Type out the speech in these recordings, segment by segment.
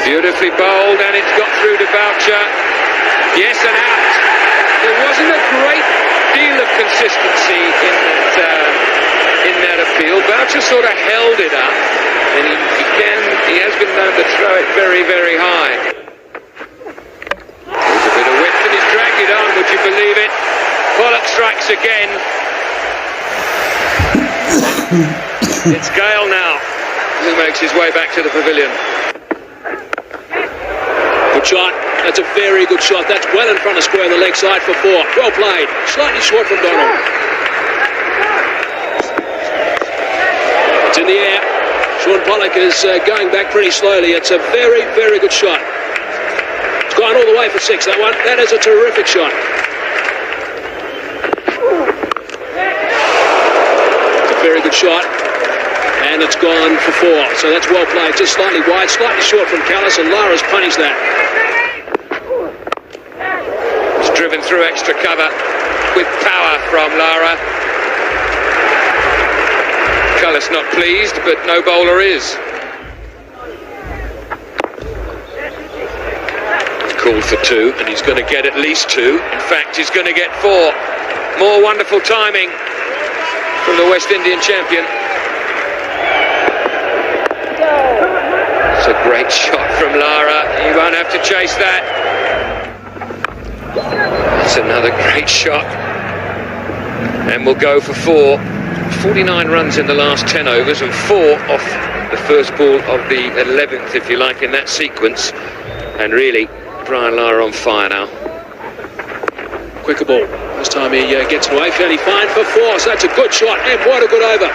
Beautifully bowled, and it's got through to Boucher. Yes, and out. There wasn't a great deal of consistency in that appeal. Boucher sort of held it up, and he has been known to throw it very, very high. There's a bit of width, and he's dragged it on, would you believe it? Pollock strikes again. It's Gale now, who makes his way back to the pavilion. Good shot. That's a very good shot. That's well in front of square on the leg side for 4. Well played. Slightly short from Donald. It's in the air. Sean Pollock is going back pretty slowly. It's a very, very good shot. It's gone all the way for 6, that one. That is a terrific shot. It's a very good shot. And it's gone for 4. So that's well played. Just slightly wide, slightly short from Callis, and Lara's punished that. It's driven through extra cover with power from Lara. Callis not pleased, but no bowler is. He's called for 2, and he's going to get at least 2. In fact, he's going to get 4. More wonderful timing from the West Indian champion. It's a great shot from Lara. He won't have to chase that. That's another great shot. And we'll go for 4. 49 runs in the last 10 overs and 4 off the first ball of the 11th, if you like, in that sequence. And really, Brian Lara on fire now. Quicker ball. This time he gets away fairly fine for 4. So that's a good shot. And what a good over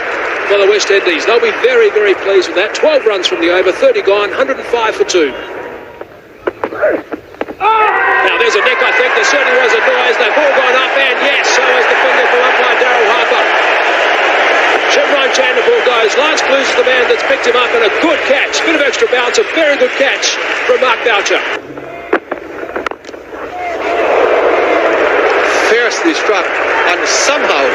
for the West Indies. They'll be very, very pleased with that. 12 runs from the over, 30 gone, 105 for 2. Now there's a nick, I think. There certainly was a noise. They've all gone up, and yes, so is the finger from umpire Darryl Harper. Chevron Chandler goes. Lance Blues is the man that's picked him up, and a good catch. Bit of extra bounce, a very good catch from Mark Boucher. Fiercely struck, and somehow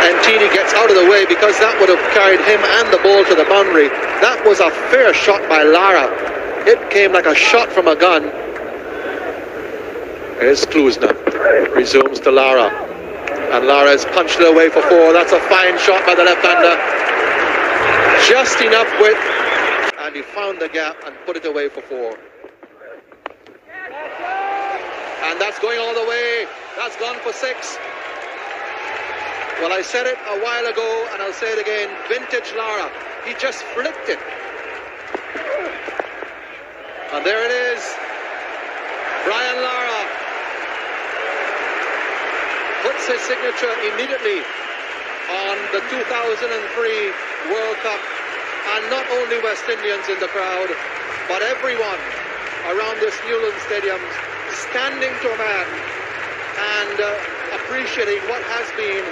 Antini gets out of the way, because that would have carried him and the ball to the boundary. That was a fair shot by Lara. It came like a shot from a gun. Here's Klusner. Resumes to Lara. And Lara has punched it away for 4. That's a fine shot by the left-hander. Just enough width. And he found the gap and put it away for 4. And that's going all the way. That's gone for 6. Well, I said it a while ago, and I'll say it again. Vintage Lara. He just flicked it. And there it is. Brian Lara puts his signature immediately on the 2003 World Cup. And not only West Indians in the crowd, but everyone around this Newland Stadium standing to a man and appreciating what has been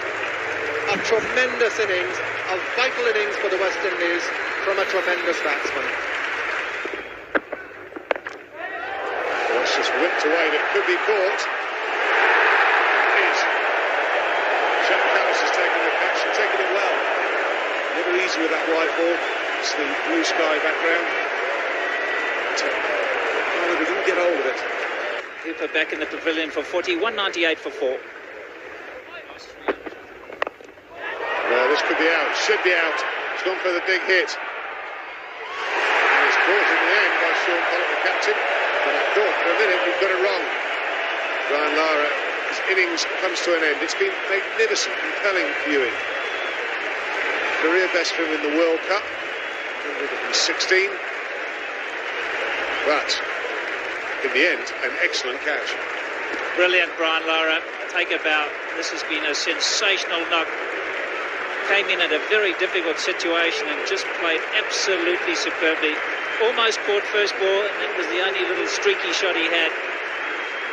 a tremendous innings, a vital innings for the West Indies from a tremendous batsman. Well, it's just whipped away, but it could be caught. It is. Jack Callis has taken the catch and taken it well. A little easy with that white ball. It's the blue sky background. But, we didn't get hold of it. Cooper back in the pavilion for 40, 198 for 4. Well, this could be out, should be out. He's gone for the big hit. And it's caught in the end by Sean Pollock, the captain. But I thought for a minute we've got it wrong. Brian Lara, his innings comes to an end. It's been magnificent, compelling viewing. Career best for him in the World Cup, 116. But in the end, an excellent catch. Brilliant, Brian Lara. Take a bow. This has been a sensational knock. Came in at a very difficult situation and just played absolutely superbly. Almost caught first ball, and that was the only little streaky shot he had.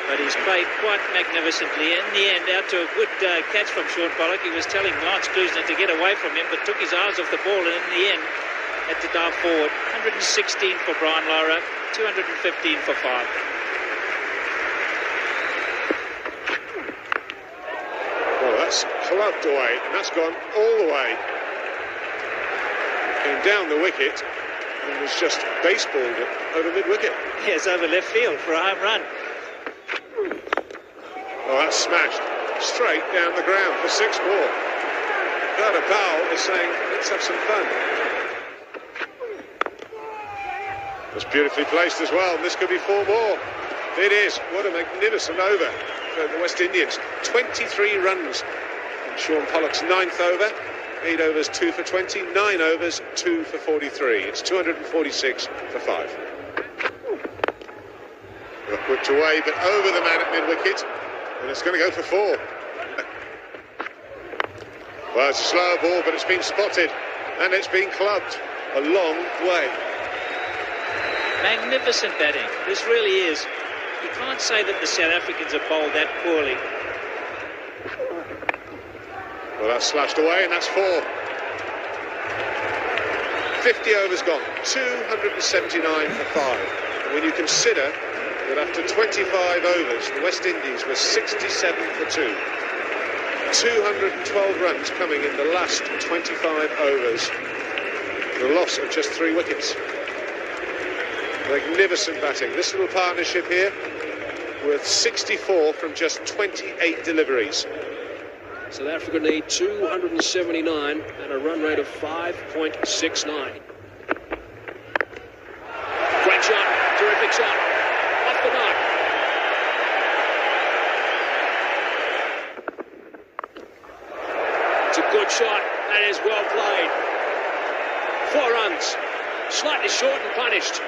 But he's played quite magnificently. In the end, out to a good catch from Sean Pollock. He was telling Lance Klusner to get away from him, but took his eyes off the ball, and in the end, had to dive forward. 116 for Brian Lara, 215 for 5. That's clubbed away, and that's gone all the way. Came down the wicket, and was just baseballed over mid-wicket. Yes, over left field for a home run. Oh, that's smashed straight down the ground for 6 more. Carter Powell is saying, let's have some fun. That's beautifully placed as well. This could be 4 more. It is. What a magnificent over for the West Indians. 23 runs on Sean Pollock's 9th over. 8 overs, 2 for 20. 9 overs, 2 for 43. It's 246 for 5. Whipped away, but over the man at mid-wicket. And it's going to go for 4. Well, it's a slower ball, but it's been spotted. And it's been clubbed a long way. Magnificent batting. This really is. You can't say that the South Africans have bowled that poorly. Well, that's slashed away, and that's 4. 50 overs gone, 279 for 5. And when you consider that after 25 overs, the West Indies were 67 for 2. 212 runs coming in the last 25 overs. The loss of just 3 wickets. Magnificent batting. This little partnership here worth 64 from just 28 deliveries. South Africa need 279 and a run rate of 5.69. Great shot, terrific shot, off the mark. It's a good shot, that is well played. 4 runs, slightly short and punished.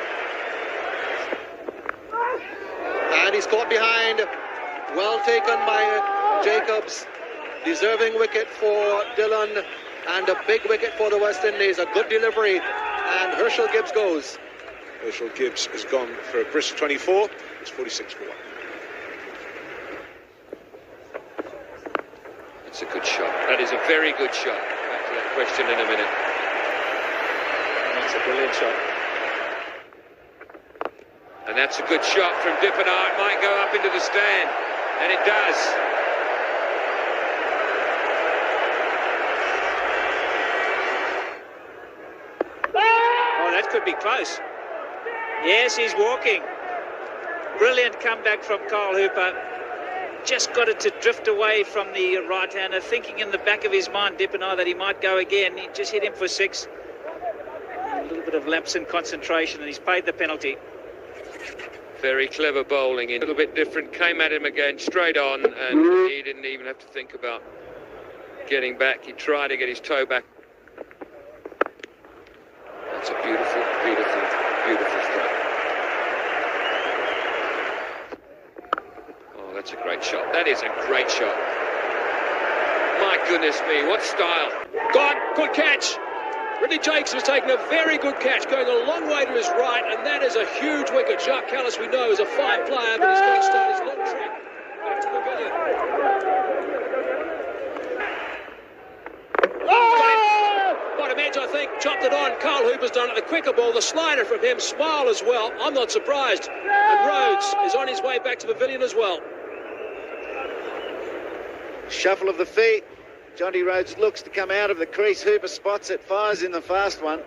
And he's caught behind. Well taken by Jacobs. Deserving wicket for Dillon and a big wicket for the West Indies. A good delivery, and Herschel Gibbs goes. Herschel Gibbs has gone for a brisk 24. It's 46 for 1. That's a good shot. That is a very good shot. Back to that question in a minute. That's a brilliant shot. And that's a good shot from Dippenaar. It might go up into the stand, and it does. Oh, that could be close. Yes, he's walking. Brilliant comeback from Carl Hooper. Just got it to drift away from the right-hander, thinking in the back of his mind, Dippenaar, that he might go again. He just hit him for 6. A little bit of lapse in concentration, and he's paid the penalty. Very clever bowling, a little bit different, came at him again straight on, and he didn't even have to think about getting back. He tried to get his toe back. That's a beautiful, beautiful, beautiful strike. Oh, that's a great shot. That is a great shot. My goodness me, what style. Gone, good catch. Ridley Jakes has taken a very good catch, going a long way to his right, and that is a huge wicket. Jacques Callis, we know, is a fine player, but he's going to start his long trek back to the pavilion. Bottom edge, I think, chopped it on. Carl Hooper's done it. The quicker ball, the slider from him, Smile as well. I'm not surprised. And Rhodes is on his way back to the pavilion as well. Shuffle of the feet. Johnny Rhodes looks to come out of the crease. Hooper spots it, fires in the fast one.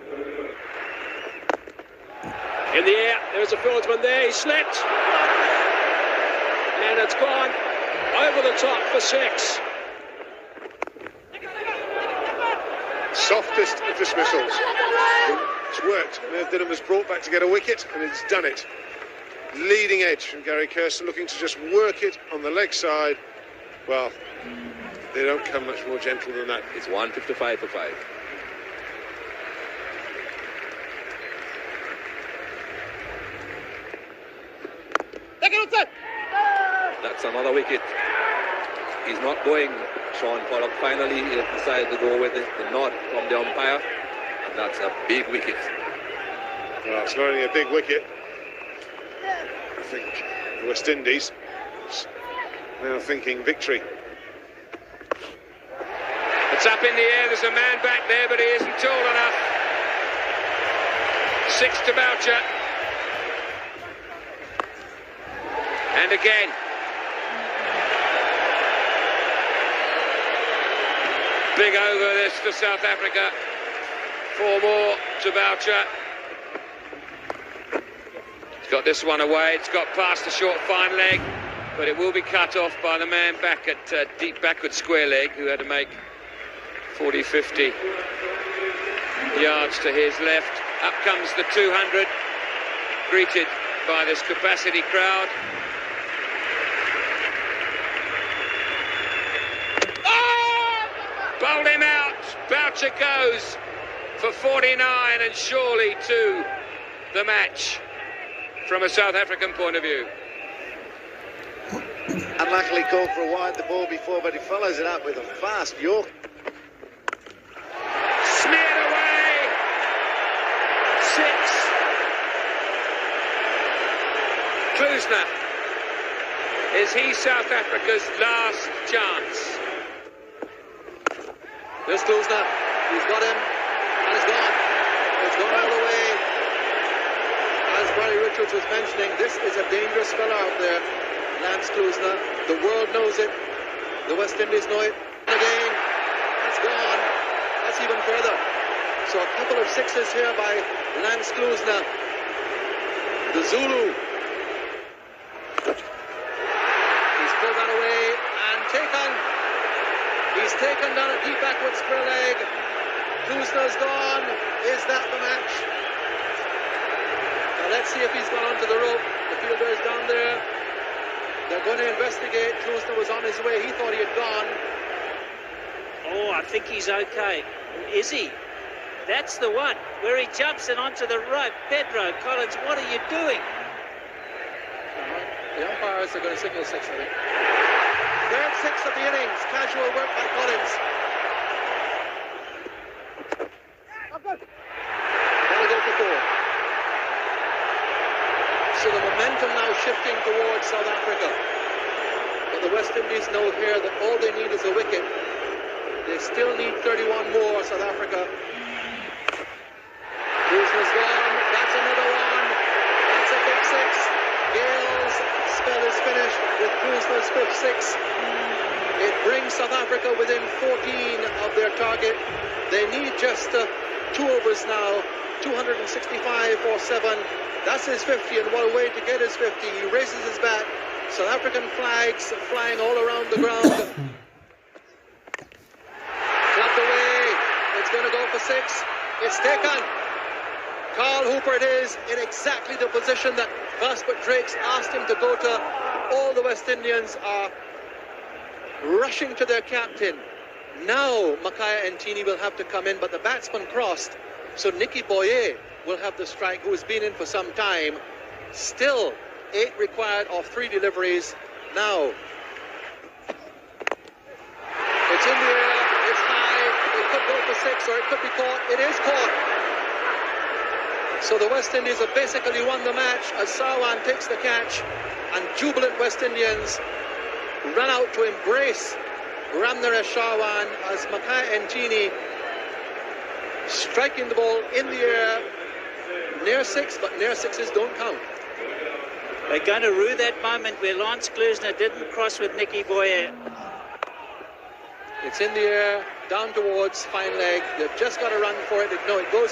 In the air, there's a fieldsman there. He slipped. And it's gone over the top for 6. Softest of dismissals. It's worked. Merv Dillon was brought back to get a wicket, and it's done it. Leading edge from Gary Kirsten, looking to just work it on the leg side. Well, they don't come much more gentle than that. It's 155 for 5. That's another wicket. He's not going. Sean Pollock finally decided to go with the nod from the umpire, and that's a big wicket. Well, it's not only a big wicket. I think the West Indies is now thinking victory. It's up in the air, there's a man back there, but he isn't tall enough. 6 to Boucher. And again. Big over this for South Africa. 4 more to Boucher. got this one away. It's got past the short fine leg, but it will be cut off by the man back at deep backward square leg, who had to make 40, 50 yards to his left. Up comes the 200, greeted by this capacity crowd. Oh! Bowled him out. Boucher goes for 49 and surely to the match from a South African point of view. Unluckily called for a wide the ball before, but he follows it up with a fast York. Smeared away. 6. Kloosner. Is he South Africa's last chance? There's Kloosner. He's got him. And it's gone. It's gone all the way. As Barry Richards was mentioning, this is a dangerous fella out there, Lance Kloosner. The world knows it. The West Indies know it. And again, that's gone. That's even further. So a couple of sixes here by Lance Kloosner. The Zulu. He's pulled that away and taken. He's taken down a deep backward square leg. Kloosner's gone. Is that the match? Now let's see if he's gone onto the rope. The fielder is down there. They're going to investigate. Kloosner was on his way. He thought he had gone. Oh, I think he's okay. Is he? That's the one where he jumps in onto the rope. Pedro Collins, what are you doing? The umpires are going to signal 6, I think. Third 6 of the innings. Casual work by Collins. That'll go for 4. So the momentum now shifting towards South Africa. But the West Indies know here that all they need is a wicket. They still need 31 more, South Africa. Kloosner's gone. That's another one. That's a big 6. Gale's spell is finished with Kloosner's 5th 6. It brings South Africa within 14 of their target. They need just 2 overs now. 265 for 7. That's his 50, and what a way to get his 50. He raises his bat. South African flags flying all around the ground. Clubbed away. It's going to go for 6. It's taken. Carl Hooper it is, in exactly the position that Vasper Drakes asked him to go to. All the West Indians are rushing to their captain. Now Makaya Ntini will have to come in, but the batsman crossed. So Nicky Boye will have the strike, who has been in for some time. Still 8 required of 3 deliveries. Now it's in the air, it's high, it could go for 6 or it could be caught. It is caught. So the West Indies have basically won the match as Sarwan takes the catch, and jubilant West Indians ran out to embrace Ramnaresh Sarwan as Makaya Ntini striking the ball in the air, near 6, but near 6s don't count. They're going to rue that moment where Lance Kloosner didn't cross with Nicky Boye. It's in the air, down towards fine leg. They've just got to run for it. No, it goes